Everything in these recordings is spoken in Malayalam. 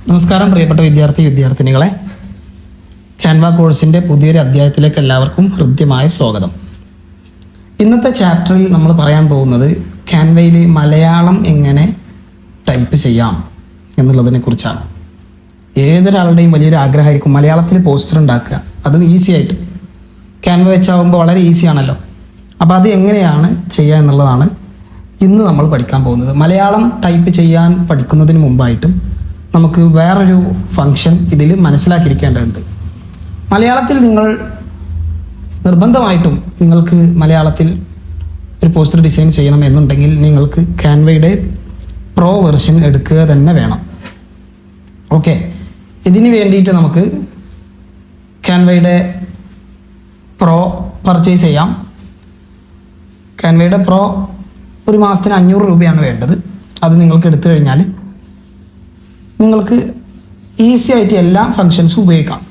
നമസ്കാരം പ്രിയപ്പെട്ട വിദ്യാർത്ഥിനികളെ, ക്യാൻവ കോഴ്സിൻ്റെ പുതിയൊരു അധ്യായത്തിലേക്ക് എല്ലാവർക്കും ഹൃദ്യമായ സ്വാഗതം. ഇന്നത്തെ ചാപ്റ്ററിൽ നമ്മൾ പറയാൻ പോകുന്നത് ക്യാൻവയിൽ മലയാളം എങ്ങനെ ടൈപ്പ് ചെയ്യാം എന്നുള്ളതിനെ കുറിച്ചാണ്. ഏതൊരാളുടെയും വലിയൊരു ആഗ്രഹമായിരിക്കും മലയാളത്തിൽ പോസ്റ്റർ ഉണ്ടാക്കുക, അതും ഈസി ആയിട്ട്. ക്യാൻവ വെച്ചാകുമ്പോൾ വളരെ ഈസിയാണല്ലോ. അപ്പോൾ അത് എങ്ങനെയാണ് ചെയ്യുക എന്നുള്ളതാണ് ഇന്ന് നമ്മൾ പഠിക്കാൻ പോകുന്നത്. മലയാളം ടൈപ്പ് ചെയ്യാൻ പഠിക്കുന്നതിന് മുമ്പായിട്ടും നമുക്ക് വേറൊരു ഫംഗ്ഷൻ ഇതിൽ മനസ്സിലാക്കിയിരിക്കേണ്ടതുണ്ട്. മലയാളത്തിൽ നിങ്ങൾ നിർബന്ധമായിട്ടും നിങ്ങൾക്ക് മലയാളത്തിൽ ഒരു പോസ്റ്റർ ഡിസൈൻ ചെയ്യണം എന്നുണ്ടെങ്കിൽ നിങ്ങൾക്ക് ക്യാൻവയുടെ പ്രോ വെർഷൻ എടുക്കുക തന്നെ വേണം. ഓക്കെ, ഇതിന് വേണ്ടിയിട്ട് നമുക്ക് ക്യാൻവയുടെ പ്രോ പർച്ചേസ് ചെയ്യാം. ക്യാൻവയുടെ പ്രോ ഒരു മാസത്തിന് 500 രൂപയാണ് വേണ്ടത്. അത് നിങ്ങൾക്ക് എടുത്തു കഴിഞ്ഞാൽ നിങ്ങൾക്ക് ഈസി ആയിട്ട് എല്ലാ ഫങ്ഷൻസും ഉപയോഗിക്കാം.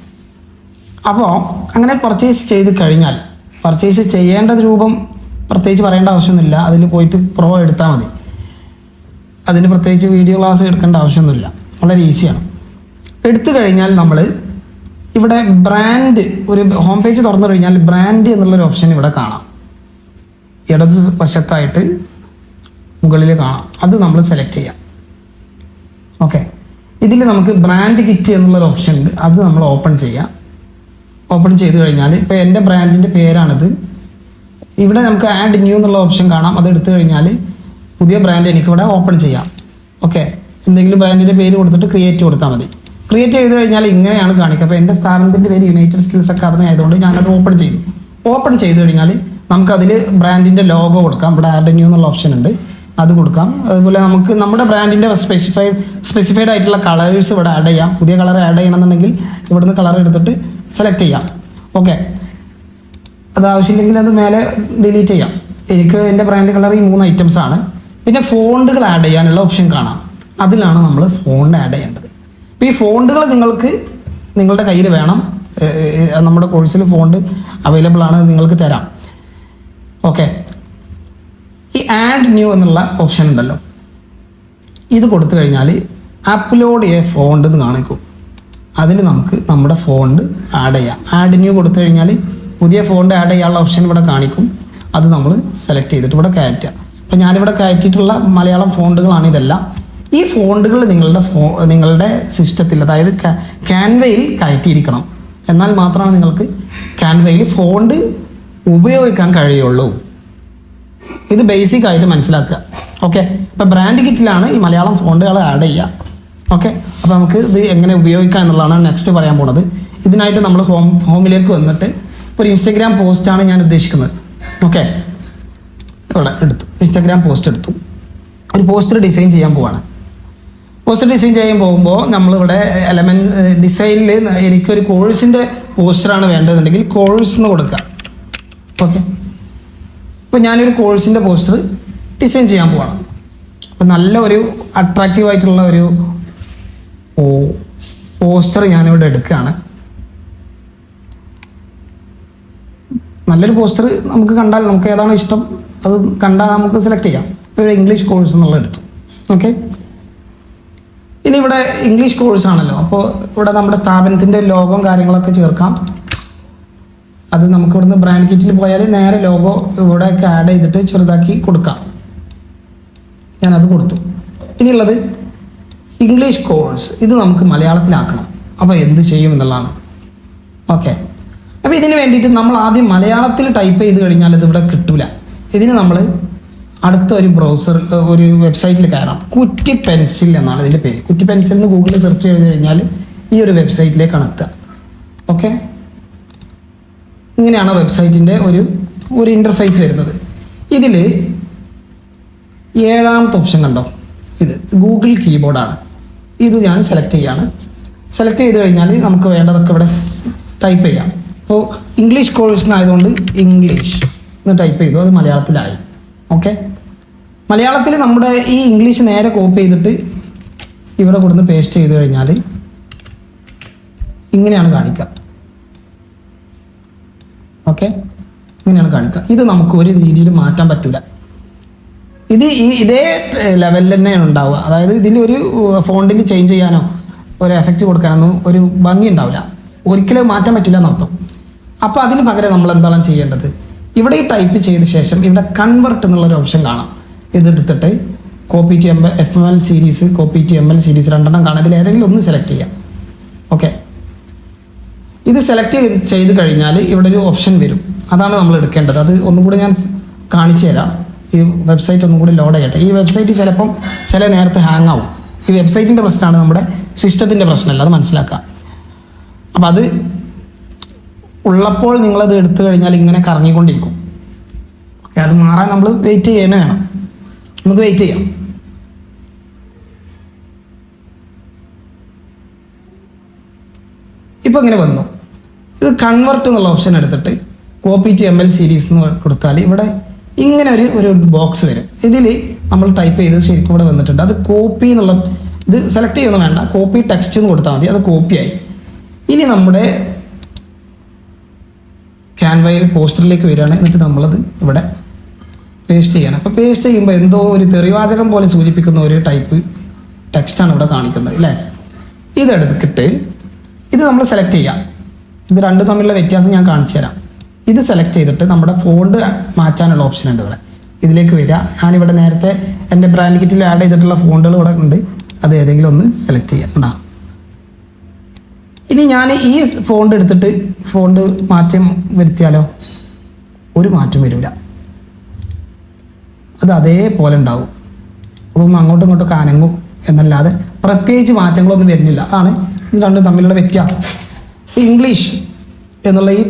അപ്പോൾ അങ്ങനെ പർച്ചേസ് ചെയ്ത് കഴിഞ്ഞാൽ, പർച്ചേസ് ചെയ്യേണ്ട രൂപം പ്രത്യേകിച്ച് പറയേണ്ട ആവശ്യമൊന്നുമില്ല. അതിൽ പോയിട്ട് പ്രോ എടുത്താൽ മതി. അതിന് പ്രത്യേകിച്ച് വീഡിയോ ക്ലാസ് എടുക്കേണ്ട ആവശ്യമൊന്നുമില്ല, വളരെ ഈസിയാണ്. എടുത്തു കഴിഞ്ഞാൽ നമ്മൾ ഇവിടെ ബ്രാൻഡ്, ഒരു ഹോം പേജ് തുറന്നു കഴിഞ്ഞാൽ ബ്രാൻഡ് എന്നുള്ളൊരു ഓപ്ഷൻ ഇവിടെ കാണാം. ഇടത് വശത്തായിട്ട് മുകളിൽ കാണാം. അത് നമ്മൾ സെലക്ട് ചെയ്യാം. ഓക്കെ, ഇതിൽ നമുക്ക് ബ്രാൻഡ് കിറ്റ് എന്നുള്ളൊരു ഓപ്ഷൻ ഉണ്ട്. അത് നമ്മൾ ഓപ്പൺ ചെയ്യാം. ഓപ്പൺ ചെയ്ത് കഴിഞ്ഞാൽ ഇപ്പോൾ എൻ്റെ ബ്രാൻഡിൻ്റെ പേരാണിത്. ഇവിടെ നമുക്ക് ആഡ് ന്യൂ എന്നുള്ള ഓപ്ഷൻ കാണാം. അത് എടുത്തു കഴിഞ്ഞാൽ പുതിയ ബ്രാൻഡ് എനിക്കിവിടെ ഓപ്പൺ ചെയ്യാം. ഓക്കെ, എന്തെങ്കിലും ബ്രാൻഡിൻ്റെ പേര് കൊടുത്തിട്ട് ക്രിയേറ്റ് കൊടുത്താൽ മതി. ക്രിയേറ്റ് ചെയ്ത് കഴിഞ്ഞാൽ ഇങ്ങനെയാണ് കാണിക്കുക. അപ്പോൾ എൻ്റെ സ്ഥാപനത്തിൻ്റെ പേര് യുണൈറ്റഡ് സ്കിൽസ് അക്കാദമി ആയതുകൊണ്ട് ഞാനത് ഓപ്പൺ ചെയ്തു. ഓപ്പൺ ചെയ്ത് കഴിഞ്ഞാൽ നമുക്കതിൽ ബ്രാൻഡിൻ്റെ ലോഗോ കൊടുക്കാം. ഇവിടെ ആഡ് ന്യൂ എന്നുള്ള ഓപ്ഷൻ ഉണ്ട്, അത് കൊടുക്കാം. അതുപോലെ നമുക്ക് നമ്മുടെ ബ്രാൻഡിൻ്റെ സ്പെസിഫൈഡ് ആയിട്ടുള്ള കളേഴ്സ് ഇവിടെ ആഡ് ചെയ്യാം. പുതിയ കളർ ആഡ് ചെയ്യണമെന്നുണ്ടെങ്കിൽ ഇവിടുന്ന് കളർ എടുത്തിട്ട് സെലക്ട് ചെയ്യാം. ഓക്കെ, അത് ആവശ്യമില്ലെങ്കിൽ അത് മേലെ ഡിലീറ്റ് ചെയ്യാം. എനിക്ക് എൻ്റെ ബ്രാൻഡ് കളർ ഈ 3 ഐറ്റംസ് ആണ്. പിന്നെ ഫോണ്ടുകൾ ആഡ് ചെയ്യാനുള്ള ഓപ്ഷൻ കാണാം. അതിലാണ് നമ്മൾ ഫോണ്ട് ആഡ് ചെയ്യേണ്ടത്. അപ്പോൾ ഈ ഫോണ്ടുകൾ നിങ്ങൾക്ക് നിങ്ങളുടെ കയ്യിൽ വേണം. നമ്മുടെ കോഴ്സിൽ ഫോണ്ട് അവൈലബിൾ ആണ്, നിങ്ങൾക്ക് തരാം. ഓക്കെ, ഈ ആഡ് ന്യൂ എന്നുള്ള ഓപ്ഷൻ ഉണ്ടല്ലോ, ഇത് കൊടുത്തു കഴിഞ്ഞാൽ അപ്ലോഡ് എ ഫോണ്ട് എന്ന് കാണിക്കും. അതിൽ നമുക്ക് നമ്മുടെ ഫോണ്ട് ആഡ് ചെയ്യാം. ആഡ് ന്യൂ കൊടുത്തു കഴിഞ്ഞാൽ പുതിയ ഫോണ്ട് ആഡ് ചെയ്യാനുള്ള ഓപ്ഷൻ ഇവിടെ കാണിക്കും. അത് നമ്മൾ സെലക്ട് ചെയ്തിട്ട് ഇവിടെ കയറ്റുക. അപ്പോൾ ഞാനിവിടെ കയറ്റിയിട്ടുള്ള മലയാളം ഫോണ്ടുകളാണ് ഇതെല്ലാം. ഈ ഫോണ്ടുകൾ നിങ്ങളുടെ സിസ്റ്റത്തിൽ, അതായത് ക്യാൻവയിൽ കയറ്റിയിരിക്കണം. എന്നാൽ മാത്രമാണ് നിങ്ങൾക്ക് ക്യാൻവയിൽ ഫോണ്ട് ഉപയോഗിക്കാൻ കഴിയുള്ളൂ. ഇത് ബേസിക് ആയിട്ട് മനസ്സിലാക്കുക. ഓക്കെ, ഇപ്പോൾ ബ്രാൻഡ് കിറ്റിലാണ് ഈ മലയാളം ഫോണ്ടുകൾ ആഡ് ചെയ്യുക. ഓക്കെ, അപ്പോൾ നമുക്ക് ഇത് എങ്ങനെ ഉപയോഗിക്കാം എന്നുള്ളതാണ് നെക്സ്റ്റ് പറയാൻ പോണത്. ഇതിനായിട്ട് നമ്മൾ ഹോമിലേക്ക് വന്നിട്ട് ഒരു ഇൻസ്റ്റഗ്രാം പോസ്റ്റാണ് ഞാൻ ഉദ്ദേശിക്കുന്നത്. ഓക്കെ, ഇവിടെ എടുത്തു, ഇൻസ്റ്റഗ്രാം പോസ്റ്റ് എടുത്തു. ഒരു പോസ്റ്റർ ഡിസൈൻ ചെയ്യാൻ പോവാണ്. പോസ്റ്റർ ഡിസൈൻ ചെയ്യാൻ പോകുമ്പോൾ നമ്മളിവിടെ എലമെൻറ്റ് ഡിസൈനിൽ എനിക്കൊരു കോഴ്സിൻ്റെ പോസ്റ്ററാണ് വേണ്ടതെന്നുണ്ടെങ്കിൽ കോഴ്സ് എന്ന് കൊടുക്കുക. ഓക്കെ, അപ്പോൾ ഞാനൊരു കോഴ്സിൻ്റെ പോസ്റ്റർ ഡിസൈൻ ചെയ്യാൻ പോവാണ്. അപ്പോൾ നല്ല ഒരു അട്രാക്റ്റീവ് ആയിട്ടുള്ള ഒരു പോസ്റ്റർ ഞാനിവിടെ എടുക്കുകയാണ്. നല്ലൊരു പോസ്റ്റർ നമുക്ക് കണ്ടാൽ, നമുക്ക് ഏതാണോ ഇഷ്ടം അത് കണ്ടാൽ നമുക്ക് സെലക്ട് ചെയ്യാം. ഇപ്പോൾ ഒരു ഇംഗ്ലീഷ് കോഴ്സ് എന്നുള്ളത് എടുത്തു. ഓക്കെ, ഇനി ഇവിടെ ഇംഗ്ലീഷ് കോഴ്സ് ആണല്ലോ, അപ്പോൾ ഇവിടെ നമ്മുടെ സ്ഥാപനത്തിൻ്റെ ലോഗോയും കാര്യങ്ങളൊക്കെ ചേർക്കാം. അത് നമുക്ക് ഇവിടുന്ന് ബ്രാൻഡ് കിറ്റിൽ പോയാൽ നേരെ ലോഗോ ഇവിടെയൊക്കെ ആഡ് ചെയ്തിട്ട് ചെറുതാക്കി കൊടുക്കാം. ഞാനത് കൊടുത്തു. ഇനിയുള്ളത് ഇംഗ്ലീഷ് കോഴ്സ്. ഇത് നമുക്ക് മലയാളത്തിലാക്കണം. അപ്പോൾ എന്ത് ചെയ്യും എന്നുള്ളതാണ്. ഓക്കെ, അപ്പോൾ ഇതിന് വേണ്ടിയിട്ട് നമ്മൾ ആദ്യം മലയാളത്തിൽ ടൈപ്പ് ചെയ്ത് കഴിഞ്ഞാൽ ഇതിവിടെ കിട്ടില്ല. ഇതിന് നമ്മൾ അടുത്ത ഒരു ബ്രൗസർ, ഒരു വെബ്സൈറ്റിൽ കയറാം. കുറ്റി പെൻസിൽ എന്നാണ് ഇതിൻ്റെ പേര്. കുറ്റി പെൻസിൽ എന്ന് ഗൂഗിളിൽ സെർച്ച് ചെയ്ത് കഴിഞ്ഞാൽ ഈ ഒരു വെബ്സൈറ്റിലേക്കാണ് എത്തുക. ഓക്കെ, ഇങ്ങനെയാണ് വെബ്സൈറ്റിൻ്റെ ഒരു ഇൻ്റർഫേസ് വരുന്നത്. ഇതിൽ 7ാമത്തെ ഓപ്ഷൻ കണ്ടോ, ഇത് ഗൂഗിൾ കീബോർഡാണ്. ഇത് ഞാൻ സെലക്ട് ചെയ്യാണ്. സെലക്ട് ചെയ്ത് കഴിഞ്ഞാൽ നമുക്ക് വേണ്ടതൊക്കെ ഇവിടെ ടൈപ്പ് ചെയ്യാം. അപ്പോൾ ഇംഗ്ലീഷ് കോഴ്സിനായതുകൊണ്ട് ഇംഗ്ലീഷ് എന്ന് ടൈപ്പ് ചെയ്തു. അത് മലയാളത്തിലായി. ഓക്കെ, മലയാളത്തിൽ നമ്മുടെ ഈ ഇംഗ്ലീഷ് നേരെ കോപ്പി ചെയ്തിട്ട് ഇവിടെ കൊടുന്ന് പേസ്റ്റ് ചെയ്ത് കഴിഞ്ഞാൽ ഇങ്ങനെയാണ് കാണിക്കുക. ഓക്കെ, ഇങ്ങനെയാണ് കാണിക്കുക. ഇത് നമുക്ക് ഒരു രീതിയിൽ മാറ്റാൻ പറ്റില്ല. ഇത് ഇതേ ലെവലിൽ തന്നെയാണ് ഉണ്ടാവുക. അതായത് ഇതിൽ ഒരു ഫോണ്ടിൽ ചേഞ്ച് ചെയ്യാനോ ഒരു എഫക്റ്റ് കൊടുക്കാനൊന്നും ഒരു ഭംഗി ഉണ്ടാവില്ല, ഒരിക്കലും മാറ്റാൻ പറ്റില്ല എന്നർത്ഥം. അപ്പോൾ അതിന് പകരം നമ്മൾ എന്താണ് ചെയ്യേണ്ടത്, ഇവിടെ ഈ ടൈപ്പ് ചെയ്ത ശേഷം ഇവിടെ കൺവെർട്ട് എന്നുള്ളൊരു ഓപ്ഷൻ കാണാം. ഇതെടുത്തിട്ട് copy to FML series, copy to ML series രണ്ടെണ്ണം കാണാം. ഇതിൽ ഏതെങ്കിലും ഒന്ന് സെലക്ട് ചെയ്യാം. ഓക്കെ, ഇത് സെലക്ട് ചെയ്ത് കഴിഞ്ഞാൽ ഇവിടെ ഒരു ഓപ്ഷൻ വരും, അതാണ് നമ്മൾ എടുക്കേണ്ടത്. അത് ഒന്നും കൂടി ഞാൻ കാണിച്ചു തരാം. ഈ വെബ്സൈറ്റ് ഒന്നും കൂടി ലോഡ് ചെയ്യട്ടെ. ഈ വെബ്സൈറ്റ് ചിലപ്പം ചില നേരത്തെ ഹാങ് ആവും. ഈ വെബ്സൈറ്റിൻ്റെ പ്രശ്നമാണ്, നമ്മുടെ സിസ്റ്റത്തിൻ്റെ പ്രശ്നമല്ല, അത് മനസ്സിലാക്കാം. അപ്പം അത് ഉള്ളപ്പോൾ നിങ്ങളത് എടുത്തു കഴിഞ്ഞാൽ ഇങ്ങനെ കറങ്ങിക്കൊണ്ടിരിക്കും. ഓക്കെ, അത് മാറാൻ നമ്മൾ വെയിറ്റ് ചെയ്യണേ വേണം. നമുക്ക് വെയിറ്റ് ചെയ്യാം. ഇപ്പോൾ ഇങ്ങനെ വന്നു. ഇത് കൺവെർട്ട് എന്നുള്ള ഓപ്ഷൻ എടുത്തിട്ട് കോപ്പി ടു ML സീരീസ് എന്ന് കൊടുത്താൽ ഇവിടെ ഇങ്ങനെ ഒരു ബോക്സ് വരും. ഇതിൽ നമ്മൾ ടൈപ്പ് ചെയ്ത് ശരിക്കും ഇവിടെ വന്നിട്ടുണ്ട്. അത് കോപ്പി എന്നുള്ള ഇത് സെലക്ട് ചെയ്യുന്നു വേണ്ട, കോപ്പി ടെക്സ്റ്റ് എന്ന് കൊടുത്താൽ മതി. അത് കോപ്പിയായി. ഇനി നമ്മുടെ ക്യാൻവയിൽ പോസ്റ്ററിലേക്ക് വരികയാണ്. എന്നിട്ട് നമ്മളത് ഇവിടെ പേസ്റ്റ് ചെയ്യണം. അപ്പോൾ പേസ്റ്റ് ചെയ്യുമ്പോൾ എന്തോ ഒരു തെറിവാചകം പോലെ സൂചിപ്പിക്കുന്ന ഒരു ടൈപ്പ് ടെക്സ്റ്റാണ് ഇവിടെ കാണിക്കുന്നത് അല്ലേ. ഇതെടുത്തിട്ട് ഇത് നമ്മൾ സെലക്ട് ചെയ്യാം. ഇത് രണ്ടും തമ്മിലുള്ള വ്യത്യാസം ഞാൻ കാണിച്ചു തരാം. ഇത് സെലക്ട് ചെയ്തിട്ട് നമ്മുടെ ഫോണ്ട് മാറ്റാനുള്ള ഓപ്ഷൻ ഉണ്ട് ഇവിടെ. ഇതിലേക്ക് വരിക. ഞാനിവിടെ നേരത്തെ എൻ്റെ ബ്രാൻഡ് കിറ്റിൽ ആഡ് ചെയ്തിട്ടുള്ള ഫോണ്ടുകൾ ഇവിടെ ഉണ്ട്. അത് ഏതെങ്കിലും ഒന്ന് സെലക്ട് ചെയ്യാം. ഉണ്ടാ, ഇനി ഞാൻ ഈ ഫോണ്ട് എടുത്തിട്ട് ഫോണ്ട് മാറ്റം വരുത്തിയാലോ, ഒരു മാറ്റം വരില്ല. അത് അതേപോലെ ഉണ്ടാവും. അപ്പം അങ്ങോട്ടും ഇങ്ങോട്ടൊക്കെ അനങ്ങും എന്നല്ലാതെ പ്രത്യേകിച്ച് മാറ്റങ്ങളൊന്നും വരുന്നില്ല. അതാണ് ഇത് രണ്ടും തമ്മിലുള്ള വ്യത്യാസം. ഇംഗ്ലീഷ് എന്നുള്ള ഈ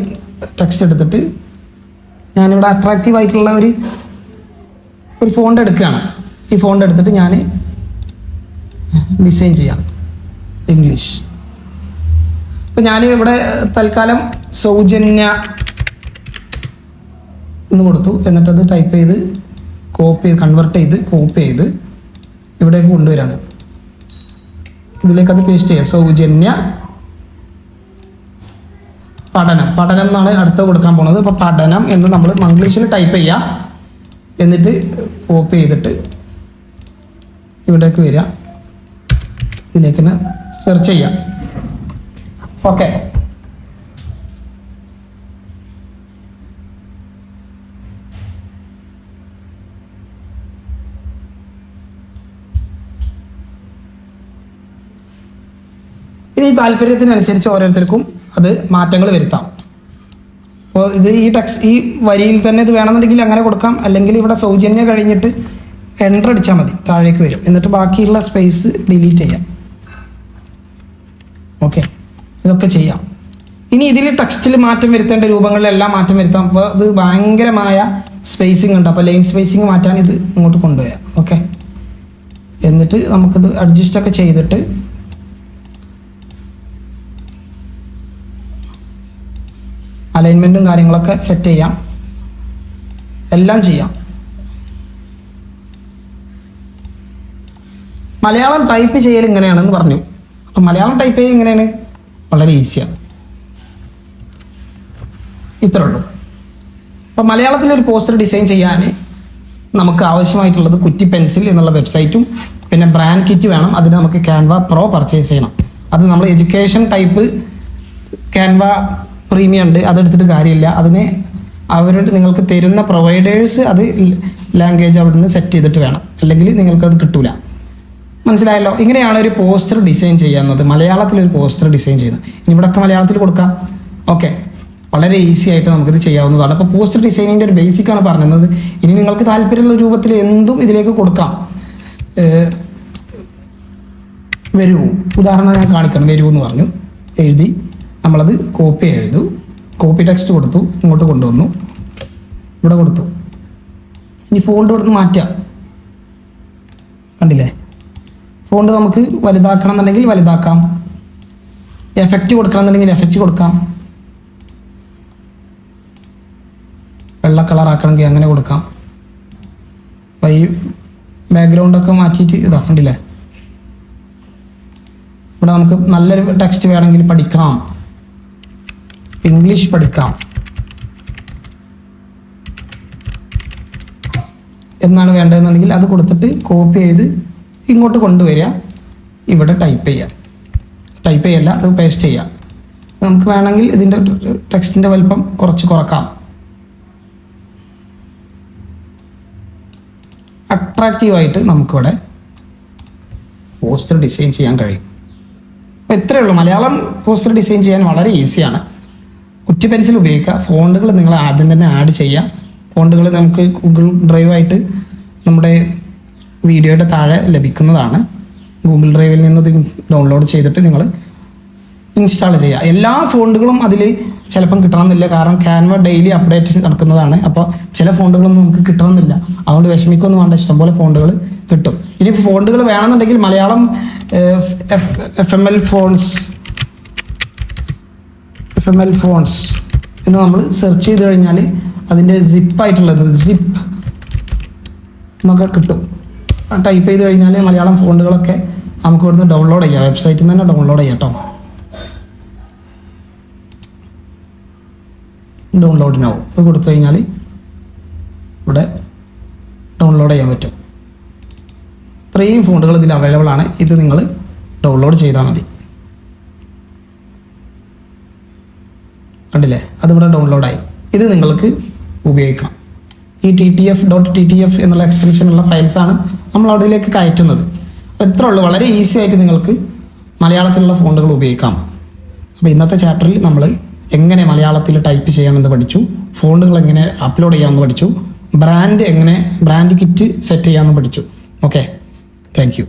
ടെക്സ്റ്റ് എടുത്തിട്ട് ഞാനിവിടെ അട്രാക്റ്റീവ് ആയിട്ടുള്ള ഒരു ഫോണ്ട് എടുക്കുകയാണ്. ഈ ഫോണ്ട് എടുത്തിട്ട് ഞാൻ ഡിസൈൻ ചെയ്യാം ഇംഗ്ലീഷ്. ഇപ്പം ഞാൻ ഇവിടെ തൽക്കാലം സൗജന്യ എന്ന് കൊടുത്തു. എന്നിട്ടത് ടൈപ്പ് ചെയ്ത് കൺവെർട്ട് ചെയ്ത് കോപ്പി ചെയ്ത് ഇവിടേക്ക് കൊണ്ടുവരാണ്. ഇതിലേക്ക് അത് പേസ്റ്റ് ചെയ്യാം. സൗജന്യ പഠനം എന്നാണ് അടുത്ത കൊടുക്കാൻ പോണത്. അപ്പോൾ പഠനം എന്ന് നമ്മൾ ഇംഗ്ലീഷിൽ ടൈപ്പ് ചെയ്യാം. എന്നിട്ട് കോപ്പി ചെയ്തിട്ട് ഇവിടേക്ക് വരിക, ഇതിലേക്ക് തന്നെ സെർച്ച് ചെയ്യാം. ഓക്കെ, ഇത് ഈ താല്പര്യത്തിനനുസരിച്ച് ഓരോരുത്തർക്കും അത് മാറ്റങ്ങൾ വരുത്താം. അപ്പോൾ ഇത് ഈ വരിയിൽ തന്നെ ഇത് വേണമെന്നുണ്ടെങ്കിൽ അങ്ങനെ കൊടുക്കാം. അല്ലെങ്കിൽ ഇവിടെ സൗജന്യം കഴിഞ്ഞിട്ട് എൻ്റർ അടിച്ചാൽ മതി, താഴേക്ക് വരും. എന്നിട്ട് ബാക്കിയുള്ള സ്പേസ് ഡിലീറ്റ് ചെയ്യാം. ഓക്കെ, ഇതൊക്കെ ചെയ്യാം. ഇനി ഇതിൽ ടെക്സ്റ്റിൽ മാറ്റം വരുത്തേണ്ട രൂപങ്ങളിലെല്ലാം മാറ്റം വരുത്താം. അപ്പോൾ ഇത് ഭയങ്കരമായ സ്പേസിങ് ഉണ്ട്. അപ്പോൾ ലൈൻ സ്പേസിങ് മാറ്റാൻ ഇത് ഇങ്ങോട്ട് കൊണ്ടുവരാം. ഓക്കെ, എന്നിട്ട് നമുക്കിത് അഡ്ജസ്റ്റൊക്കെ ചെയ്തിട്ട് അലൈൻമെൻറ്റും കാര്യങ്ങളൊക്കെ സെറ്റ് ചെയ്യാം. എല്ലാം ചെയ്യാം. മലയാളം ടൈപ്പ് ചെയ്യൽ ഇങ്ങനെയാണെന്ന് പറഞ്ഞു. അപ്പം മലയാളം ടൈപ്പ് ചെയ്യൽ ഇങ്ങനെയാണ്, വളരെ ഈസിയാണ്. ഇത്രേ ഉള്ളൂ. അപ്പം മലയാളത്തിലൊരു പോസ്റ്റർ ഡിസൈൻ ചെയ്യാൻ നമുക്ക് ആവശ്യമായിട്ടുള്ളത് കുറ്റി പെൻസിൽ എന്നുള്ള വെബ്സൈറ്റും പിന്നെ ബ്രാൻഡ് കിറ്റ് വേണം. അതിന് നമുക്ക് ക്യാൻവ പ്രോ പർച്ചേസ് ചെയ്യണം. അത് നമ്മൾ എഡ്യൂക്കേഷൻ ടൈപ്പ് ക്യാൻവ പ്രീമിയം ഉണ്ട്, അതെടുത്തിട്ട് കാര്യമില്ല. അതിന് അവരോട് നിങ്ങൾക്ക് തരുന്ന പ്രൊവൈഡേഴ്സ് അത് ലാംഗ്വേജ് അവിടെ നിന്ന് സെറ്റ് ചെയ്തിട്ട് വേണം, അല്ലെങ്കിൽ നിങ്ങൾക്കത് കിട്ടൂല. മനസ്സിലായല്ലോ? ഇങ്ങനെയാണ് ഒരു പോസ്റ്റർ ഡിസൈൻ ചെയ്യുന്നത്, മലയാളത്തിലൊരു പോസ്റ്റർ ഡിസൈൻ ചെയ്യുന്നത്. ഇനി ഇവിടെയൊക്കെ മലയാളത്തിൽ കൊടുക്കാം. ഓക്കെ, വളരെ ഈസി ആയിട്ട് നമുക്കിത് ചെയ്യാവുന്നതാണ്. അപ്പോൾ പോസ്റ്റർ ഡിസൈനിൻ്റെ ഒരു ബേസിക്കാണ് പറഞ്ഞത്. ഇനി നിങ്ങൾക്ക് താല്പര്യമുള്ള രൂപത്തിൽ എന്തും ഇതിലേക്ക് കൊടുക്കാം. വരൂ, ഉദാഹരണം ഞാൻ കാണിക്കണം. വരൂ എന്ന് പറഞ്ഞു എഴുതി, നമ്മളത് കോപ്പി എഴുതു, കോപ്പി ടെക്സ്റ്റ് കൊടുത്തു, ഇങ്ങോട്ട് കൊണ്ടുവന്നു, ഇവിടെ കൊടുത്തു. ഇനി ഫോണ്ട് കൊടുത്ത് മാറ്റുക. കണ്ടില്ലേ? ഫോണ്ട് നമുക്ക് വലുതാക്കണം എന്നുണ്ടെങ്കിൽ വലുതാക്കാം, എഫക്റ്റ് കൊടുക്കണം എന്നുണ്ടെങ്കിൽ എഫക്റ്റ് കൊടുക്കാം, വെള്ള കളറാക്കണമെങ്കിൽ അങ്ങനെ കൊടുക്കാം. അപ്പോൾ ഈ ബാക്ക്ഗ്രൗണ്ടൊക്കെ മാറ്റിയിട്ട് ഇതാ കണ്ടില്ലേ? ഇവിടെ നമുക്ക് നല്ലൊരു ടെക്സ്റ്റ് വേണമെങ്കിൽ പഠിക്കാം, ഇംഗ്ലീഷ് പഠിക്കാം എന്നാണ് വേണ്ടതെന്നുണ്ടെങ്കിൽ അത് കൊടുത്തിട്ട് കോപ്പി ചെയ്ത് ഇങ്ങോട്ട് കൊണ്ടുവരിക, ഇവിടെ ടൈപ്പ് ചെയ്യുക. ടൈപ്പ് ചെയ്യല്ല, അത് പേസ്റ്റ് ചെയ്യാം. നമുക്ക് വേണമെങ്കിൽ ഇതിൻ്റെ ടെക്സ്റ്റിൻ്റെ വലിപ്പം കുറക്കാം. അട്രാക്റ്റീവായിട്ട് നമുക്കിവിടെ പോസ്റ്റർ ഡിസൈൻ ചെയ്യാൻ കഴിയും. അപ്പോൾ ഇത്രയേ ഉള്ളൂ. മലയാളം പോസ്റ്റർ ഡിസൈൻ ചെയ്യാൻ വളരെ ഈസിയാണ്. കുറ്റി പെൻസിൽ ഉപയോഗിക്കുക. ഫോണ്ടുകൾ നിങ്ങൾ ആദ്യം തന്നെ ആഡ് ചെയ്യുക. ഫോണ്ടുകൾ നമുക്ക് ഗൂഗിൾ ഡ്രൈവായിട്ട് നമ്മുടെ വീഡിയോയുടെ താഴെ ലഭിക്കുന്നതാണ്. ഗൂഗിൾ ഡ്രൈവിൽ നിന്ന് ഇത് ഡൗൺലോഡ് ചെയ്തിട്ട് നിങ്ങൾ ഇൻസ്റ്റാൾ ചെയ്യുക. എല്ലാ ഫോണ്ടുകളും അതിൽ ചിലപ്പം കിട്ടണമെന്നില്ല, കാരണം ക്യാൻവ ഡെയിലി അപ്ഡേറ്റ് നടക്കുന്നതാണ്. അപ്പോൾ ചില ഫോണ്ടുകളൊന്നും നമുക്ക് കിട്ടണമെന്നില്ല. അതുകൊണ്ട് വിഷമിക്കൊന്നും വേണ്ട, ഇഷ്ടംപോലെ ഫോണ്ടുകൾ കിട്ടും. ഇനിയിപ്പോൾ ഫോണ്ടുകൾ വേണമെന്നുണ്ടെങ്കിൽ മലയാളം FML ഫോൺസ് എന്ന് നമ്മൾ സെർച്ച് ചെയ്ത് കഴിഞ്ഞാൽ അതിൻ്റെ സിപ്പായിട്ടുള്ളത് സിപ്പ് എന്നൊക്കെ കിട്ടും. ടൈപ്പ് ചെയ്ത് കഴിഞ്ഞാൽ മലയാളം ഫോണ്ടുകളൊക്കെ നമുക്ക് ഇവിടുന്ന് ഡൗൺലോഡ് ചെയ്യാം. വെബ്സൈറ്റിൽ നിന്ന് തന്നെ ഡൗൺലോഡ് ചെയ്യാം കേട്ടോ. ഡൗൺലോഡിനാവും അത് കൊടുത്തു കഴിഞ്ഞാൽ ഇവിടെ ഡൗൺലോഡ് ചെയ്യാൻ പറ്റും. ഇത്രയും ഫോണ്ടുകൾ ഇതിൽ അവൈലബിൾ ആണ്. ഇത് നിങ്ങൾ ഡൗൺലോഡ് ചെയ്താൽ മതി. കണ്ടില്ലേ, അതിവിടെ ഡൗൺലോഡായി. ഇത് നിങ്ങൾക്ക് ഉപയോഗിക്കാം. ഈ TTF എന്നുള്ള എക്സ്റ്റൻഷനുള്ള ഫയൽസാണ് നമ്മൾ അവിടേക്ക് കയറ്റുന്നത്. അപ്പോൾ ഇത്രേ ഉള്ളൂ. വളരെ ഈസി ആയിട്ട് നിങ്ങൾക്ക് മലയാളത്തിലുള്ള ഫോണ്ടുകൾ ഉപയോഗിക്കാം. അപ്പോൾ ഇന്നത്തെ ചാപ്റ്ററിൽ നമ്മൾ എങ്ങനെ മലയാളത്തിൽ ടൈപ്പ് ചെയ്യാമെന്ന് പഠിച്ചു, ഫോണ്ടുകൾ എങ്ങനെ അപ്ലോഡ് ചെയ്യാമെന്ന് പഠിച്ചു, ബ്രാൻഡ് കിറ്റ് സെറ്റ് ചെയ്യാമെന്ന് പഠിച്ചു. Okay, thank you.